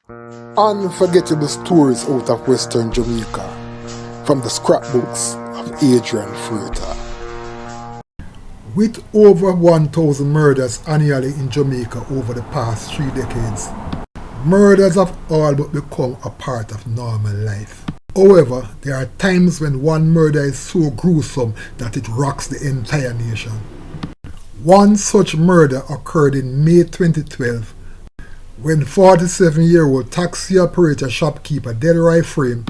Unforgettable stories out of Western Jamaica from the scrapbooks of Adrian Freighter. With over 1,000 murders annually in Jamaica over the past 3 decades, murders have all but become a part of normal life. However, there are times when one murder is so gruesome that it rocks the entire nation. One such murder occurred in May 2012 when 47-year-old taxi operator shopkeeper Delroy Frame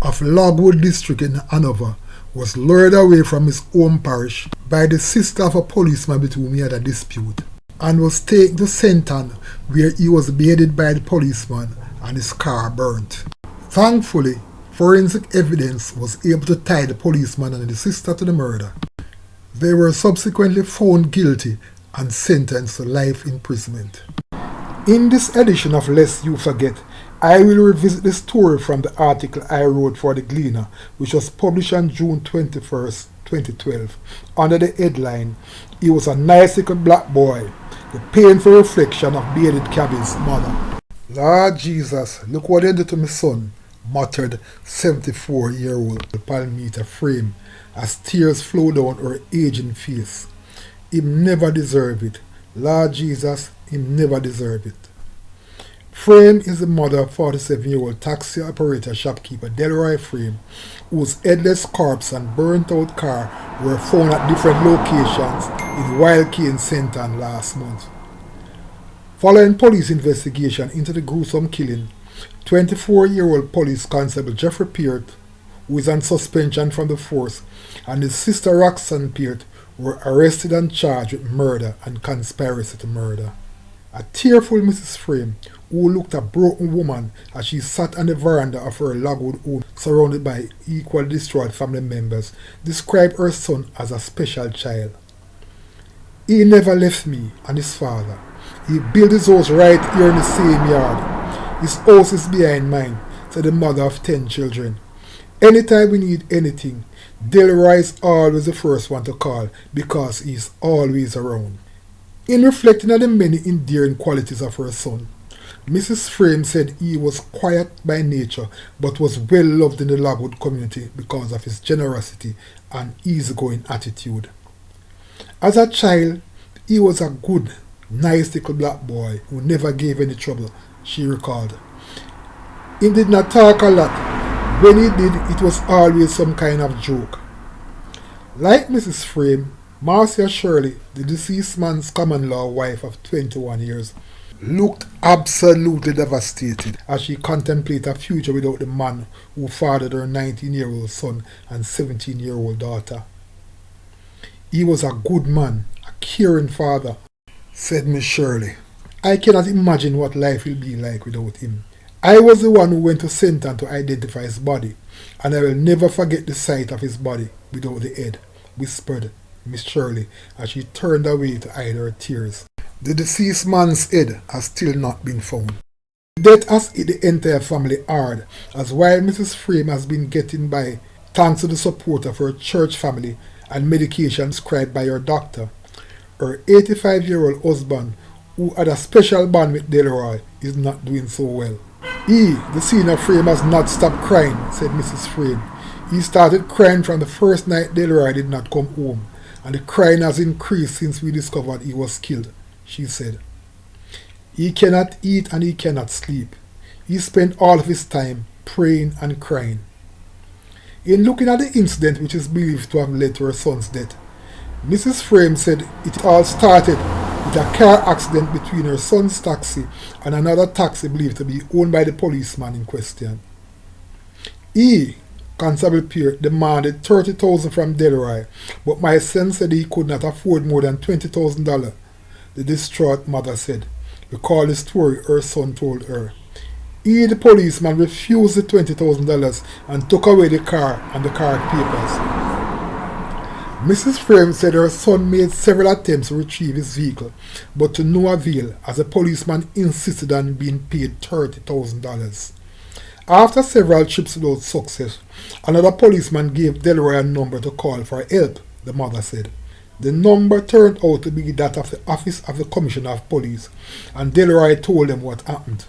of Logwood District in Hanover was lured away from his home parish by the sister of a policeman with whom he had a dispute and was taken to Senton, where he was beheaded by the policeman and his car burnt. Thankfully, forensic evidence was able to tie the policeman and the sister to the murder. They were subsequently found guilty and sentenced to life imprisonment. In this edition of Lest You Forget, I will revisit the story from the article I wrote for The Gleaner, which was published on June 21st, 2012, under the headline, "He was a nice little black boy, the painful reflection of bearded cabbie's mother." "Lord Jesus, look what they did to my son," muttered 74-year-old Palmita Frame as tears flowed down her aging face. "Him never deserve it. Lord Jesus, him never deserve it." Frame is the mother of 47-year-old taxi operator shopkeeper Delroy Frame, whose headless corpse and burnt-out car were found at different locations in Wild Cane Senton last month. Following police investigation into the gruesome killing, 24-year-old police constable Jeffrey Peart, who is on suspension from the force, and his sister Roxanne Peart were arrested and charged with murder and conspiracy to murder. A tearful Mrs. Frame, who looked a broken woman as she sat on the veranda of her Logwood home surrounded by equally distraught family members, described her son as a special child. "He never left me and his father. He built his house right here in the same yard. His house is behind mine," said the mother of 10 children. "Anytime we need anything, Delroy is always the first one to call because he is always around." In reflecting on the many endearing qualities of her son, Mrs. Frame said he was quiet by nature but was well loved in the Logwood community because of his generosity and easygoing attitude. As a child, he was a good, nice little black boy who never gave any trouble, she recalled. He did not talk a lot. When he did, it was always some kind of joke. Like Mrs. Frame, Marcia Shirley, the deceased man's common-law wife of 21 years, looked absolutely devastated as she contemplated a future without the man who fathered her 19-year-old son and 17-year-old daughter. "He was a good man, a caring father," said Miss Shirley. "I cannot imagine what life will be like without him. I was the one who went to Senton to identify his body, and I will never forget the sight of his body without the head," whispered Miss Shirley as she turned away to hide her tears. The deceased man's head has still not been found. Death has hit the entire family hard, as while Mrs. Frame has been getting by thanks to the support of her church family and medication prescribed by her doctor, her 85-year-old husband, who had a special bond with Delroy, is not doing so well. "He, the senior Frame, has not stopped crying," said Mrs. Frame. "He started crying from the first night Delroy did not come home, and the crying has increased since we discovered he was killed," she said. "He cannot eat and he cannot sleep. He spent all of his time praying and crying." In looking at the incident which is believed to have led to her son's death, Mrs. Frame said it all started with a car accident between her son's taxi and another taxi believed to be owned by the policeman in question. "He, Constable Peart, demanded $30,000 from Delroy, but my son said he could not afford more than $20,000, the distraught mother said. Recall the story her son told her. He, the policeman, refused the $20,000 and took away the car and the car papers. Mrs. Frame said her son made several attempts to retrieve his vehicle, but to no avail as the policeman insisted on being paid $30,000. After several trips without success, another policeman gave Delroy a number to call for help, the mother said. The number turned out to be that of the office of the Commissioner of Police, and Delroy told them what happened.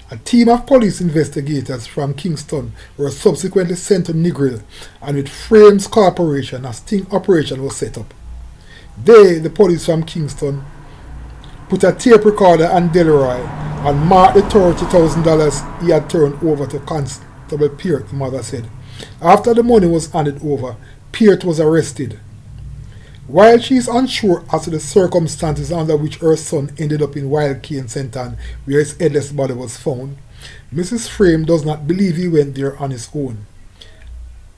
A team of police investigators from Kingston were subsequently sent to Negril, and with Frames Corporation, a sting operation was set up. They, the police from Kingston, put a tape recorder on Delroy and marked the $30,000 he had turned over to Constable Peart, the mother said. After the money was handed over, Peart was arrested. While she is unsure as to the circumstances under which her son ended up in Wild Cane St. Ann, where his headless body was found, Mrs. Frame does not believe he went there on his own.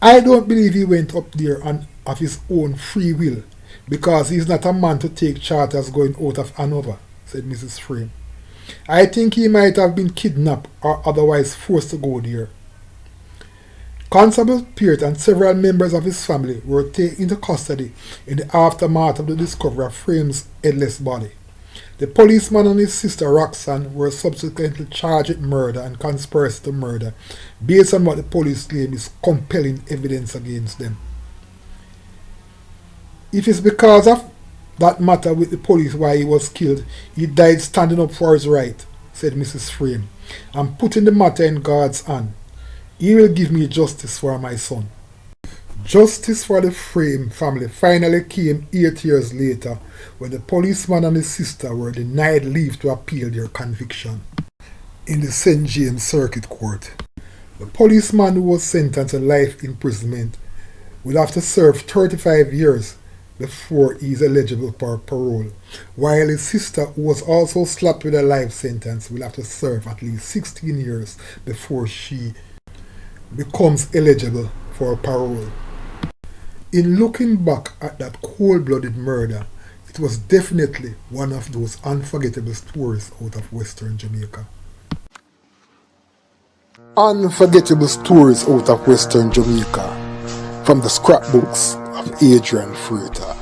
I don't believe he went up there of his own free will, because he is not a man to take charters going out of Hanover, said Mrs. Frame. I think he might have been kidnapped or otherwise forced to go there. Constable Peart and several members of his family were taken into custody in the aftermath of the discovery of Frame's headless body. The policeman and his sister Roxanne were subsequently charged with murder and conspiracy to murder, based on what the police claim is compelling evidence against them. If it's because of that matter with the police why he was killed, he died standing up for his right, said Mrs. Frame. I'm putting the matter in God's hand. He will give me justice for my son. Justice for the Frame family finally came 8 years later, when the policeman and his sister were denied leave to appeal their conviction in the St. James Circuit Court. The policeman, who was sentenced to life imprisonment, will have to serve 35 years before he is eligible for parole, while his sister, who was also slapped with a life sentence, will have to serve at least 16 years before she becomes eligible for parole. In looking back at that cold-blooded murder, it was definitely one of those unforgettable stories out of Western Jamaica. Unforgettable stories out of Western Jamaica, from the scrapbooks of Adrian Freighter.